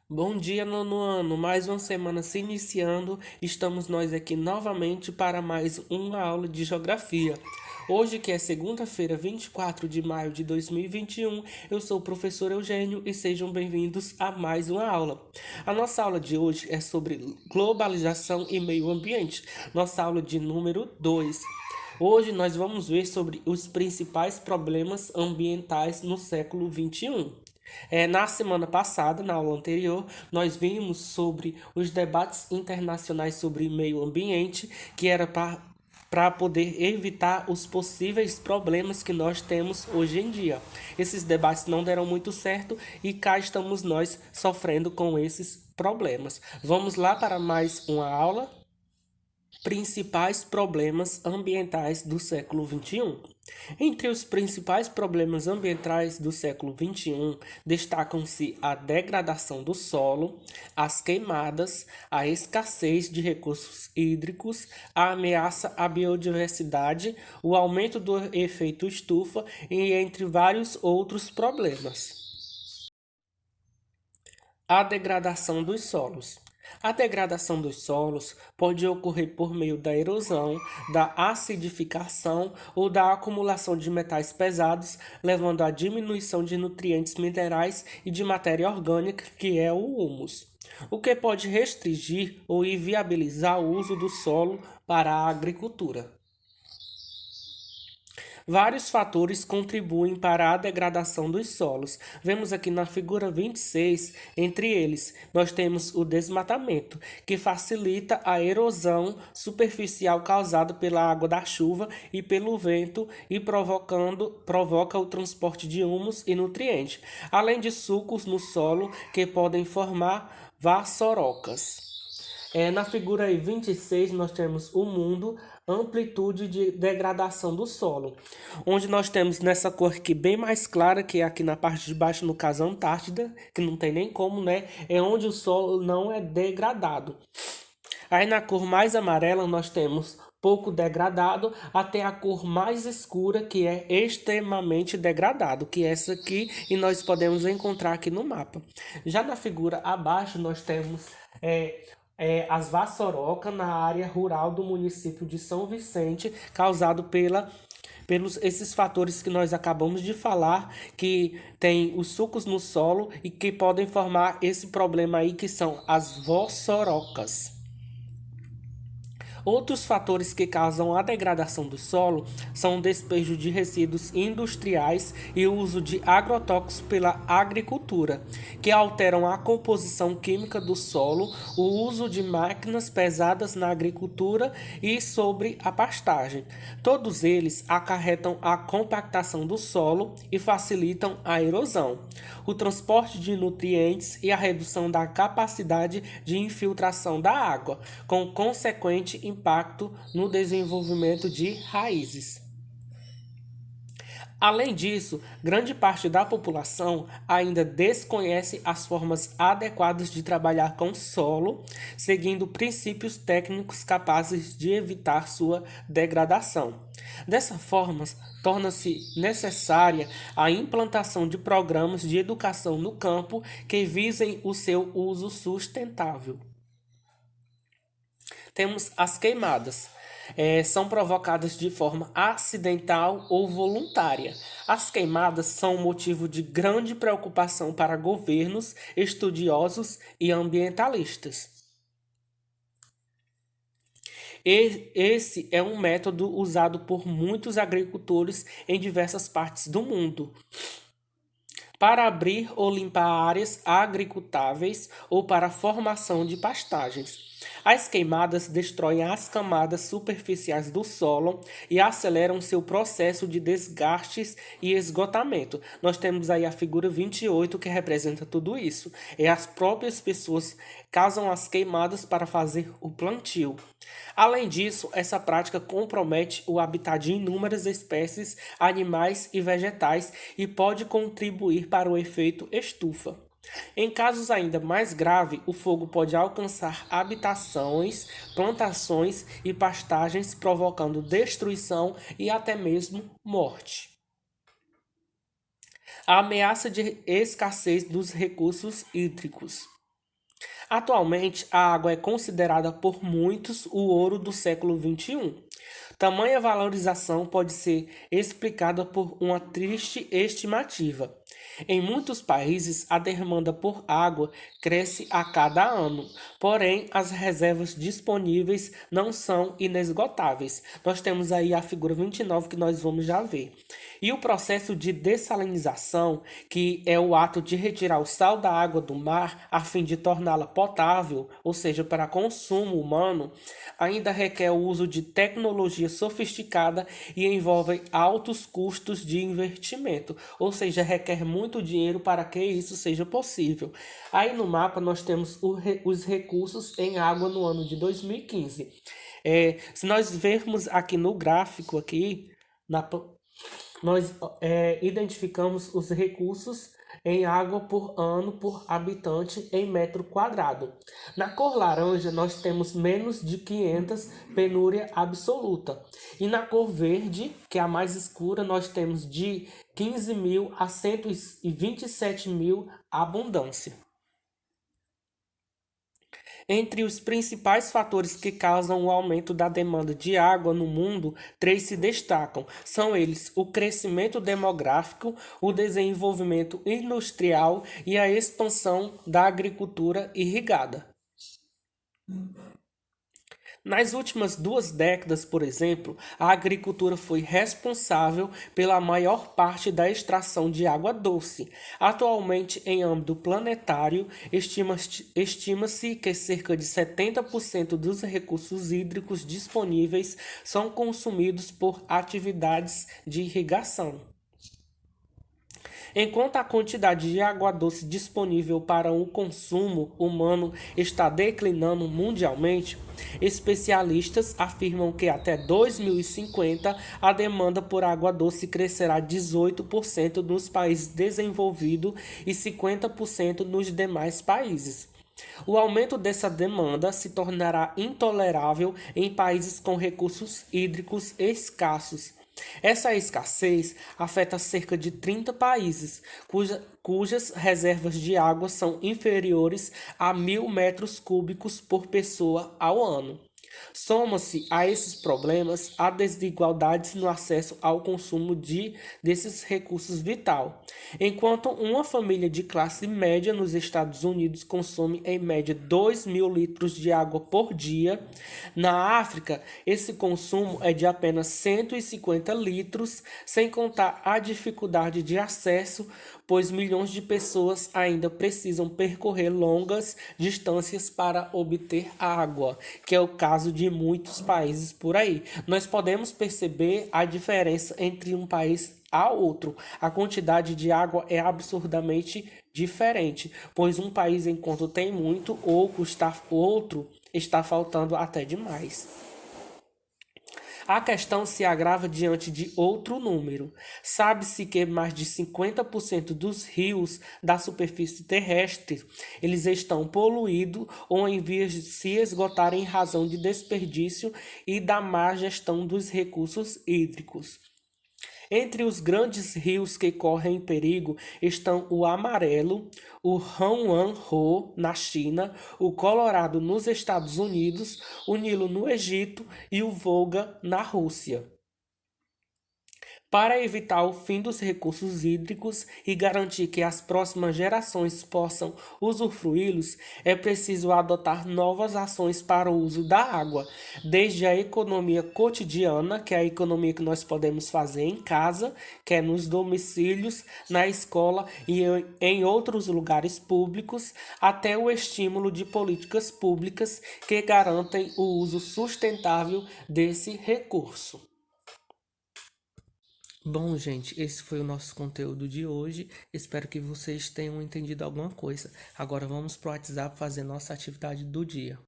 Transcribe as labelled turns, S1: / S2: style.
S1: Bom dia, nono ano. Mais uma semana se iniciando. Estamos nós aqui novamente para mais uma aula de geografia. Hoje, que é segunda-feira, 24 de maio de 2021, eu sou o professor Eugênio e sejam bem-vindos a mais uma aula. A nossa aula de hoje é sobre globalização e meio ambiente. Nossa aula de número 2. Hoje nós vamos ver sobre os principais problemas ambientais no século 21. Na semana passada, na aula anterior, nós vimos sobre os debates internacionais sobre meio ambiente, que era para poder evitar os possíveis problemas que nós temos hoje em dia. Esses debates não deram muito certo e cá estamos nós sofrendo com esses problemas. Vamos lá para mais uma aula. Principais problemas ambientais do século XXI. Entre os principais problemas ambientais do século XXI destacam-se a degradação do solo, as queimadas, a escassez de recursos hídricos, a ameaça à biodiversidade, o aumento do efeito estufa e entre vários outros problemas. A degradação dos solos. A degradação dos solos pode ocorrer por meio da erosão, da acidificação ou da acumulação de metais pesados, levando à diminuição de nutrientes minerais e de matéria orgânica, que é o humus, o que pode restringir ou inviabilizar o uso do solo para a agricultura. Vários fatores contribuem para a degradação dos solos. Vemos aqui na figura 26, entre eles, nós temos o desmatamento, que facilita a erosão superficial causada pela água da chuva e pelo vento e provoca o transporte de humus e nutrientes, além de sulcos no solo que podem formar vassorocas. Na figura aí 26, nós temos o mundo, amplitude de degradação do solo, onde nós temos nessa cor aqui bem mais clara, que é aqui na parte de baixo, no caso a Antártida, que não tem nem como, né? É onde o solo não é degradado. Aí na cor mais amarela nós temos pouco degradado até a cor mais escura, que é extremamente degradado, que é essa aqui, e nós podemos encontrar aqui no mapa. Já na figura abaixo nós temos as vassorocas na área rural do município de São Vicente, causado pelos esses fatores que nós acabamos de falar, que tem os sucos no solo e que podem formar esse problema aí, que são as vassorocas. Outros fatores que causam a degradação do solo são o despejo de resíduos industriais e o uso de agrotóxicos pela agricultura, que alteram a composição química do solo, o uso de máquinas pesadas na agricultura e sobre a pastagem. Todos eles acarretam a compactação do solo e facilitam a erosão, o transporte de nutrientes e a redução da capacidade de infiltração da água, com consequente impacto no desenvolvimento de raízes. Além disso, grande parte da população ainda desconhece as formas adequadas de trabalhar com solo, seguindo princípios técnicos capazes de evitar sua degradação. Dessa forma, torna-se necessária a implantação de programas de educação no campo que visem o seu uso sustentável. Temos as queimadas. São provocadas de forma acidental ou voluntária. As queimadas são motivo de grande preocupação para governos, estudiosos e ambientalistas. Esse é um método usado por muitos agricultores em diversas partes do mundo para abrir ou limpar áreas agricultáveis ou para a formação de pastagens. As queimadas destroem as camadas superficiais do solo e aceleram seu processo de desgastes e esgotamento. Nós temos aí a figura 28 que representa tudo isso. As próprias pessoas causam as queimadas para fazer o plantio. Além disso, essa prática compromete o habitat de inúmeras espécies animais e vegetais e pode contribuir para o efeito estufa. Em casos ainda mais graves, o fogo pode alcançar habitações, plantações e pastagens, provocando destruição e até mesmo morte. A ameaça de escassez dos recursos hídricos. Atualmente, a água é considerada por muitos o ouro do século XXI. Tamanha valorização pode ser explicada por uma triste estimativa. Em muitos países, a demanda por água cresce a cada ano, porém, as reservas disponíveis não são inesgotáveis. Nós temos aí a figura 29 que nós vamos já ver. E o processo de dessalinização, que é o ato de retirar o sal da água do mar a fim de torná-la potável, ou seja, para consumo humano, ainda requer o uso de tecnologia sofisticada e envolve altos custos de investimento, ou seja, requer muito dinheiro para que isso seja possível. Aí no mapa nós temos os recursos em água no ano de 2015. Se nós vermos aqui no gráfico aqui, na, nós identificamos os recursos em água por ano por habitante em metro quadrado. Na cor laranja, nós temos menos de 500 penúria absoluta. E na cor verde, que é a mais escura, nós temos de 15 mil a 127 mil abundância. Entre os principais fatores que causam o aumento da demanda de água no mundo, três se destacam. São eles o crescimento demográfico, o desenvolvimento industrial e a expansão da agricultura irrigada. Nas últimas 2 décadas, por exemplo, a agricultura foi responsável pela maior parte da extração de água doce. Atualmente, em âmbito planetário, estima-se que cerca de 70% dos recursos hídricos disponíveis são consumidos por atividades de irrigação. Enquanto a quantidade de água doce disponível para o consumo humano está declinando mundialmente, especialistas afirmam que até 2050 a demanda por água doce crescerá 18% nos países desenvolvidos e 50% nos demais países. O aumento dessa demanda se tornará intolerável em países com recursos hídricos escassos. Essa escassez afeta cerca de 30 países, cujas reservas de água são inferiores a 1.000 metros cúbicos por pessoa ao ano. Soma-se a esses problemas a desigualdades no acesso ao consumo desses recursos vital. Enquanto uma família de classe média nos Estados Unidos consome em média 2.000 litros de água por dia, na África esse consumo é de apenas 150 litros, sem contar a dificuldade de acesso, pois milhões de pessoas ainda precisam percorrer longas distâncias para obter água, que é o caso de muitos países por aí. Nós podemos perceber a diferença entre um país a outro. A quantidade de água é absurdamente diferente, pois um país enquanto tem muito, outro está faltando até demais. A questão se agrava diante de outro número. Sabe-se que mais de 50% dos rios da superfície terrestre eles estão poluídos ou em vias de se esgotar em razão de desperdício e da má gestão dos recursos hídricos. Entre os grandes rios que correm em perigo estão o Amarelo, o Huanghe na China, o Colorado nos Estados Unidos, o Nilo no Egito e o Volga na Rússia. Para evitar o fim dos recursos hídricos e garantir que as próximas gerações possam usufruí-los, é preciso adotar novas ações para o uso da água, desde a economia cotidiana, que é a economia que nós podemos fazer em casa, que é nos domicílios, na escola e em outros lugares públicos, até o estímulo de políticas públicas que garantem o uso sustentável desse recurso. Bom, gente, esse foi o nosso conteúdo de hoje. Espero que vocês tenham entendido alguma coisa. Agora vamos pro WhatsApp fazer nossa atividade do dia.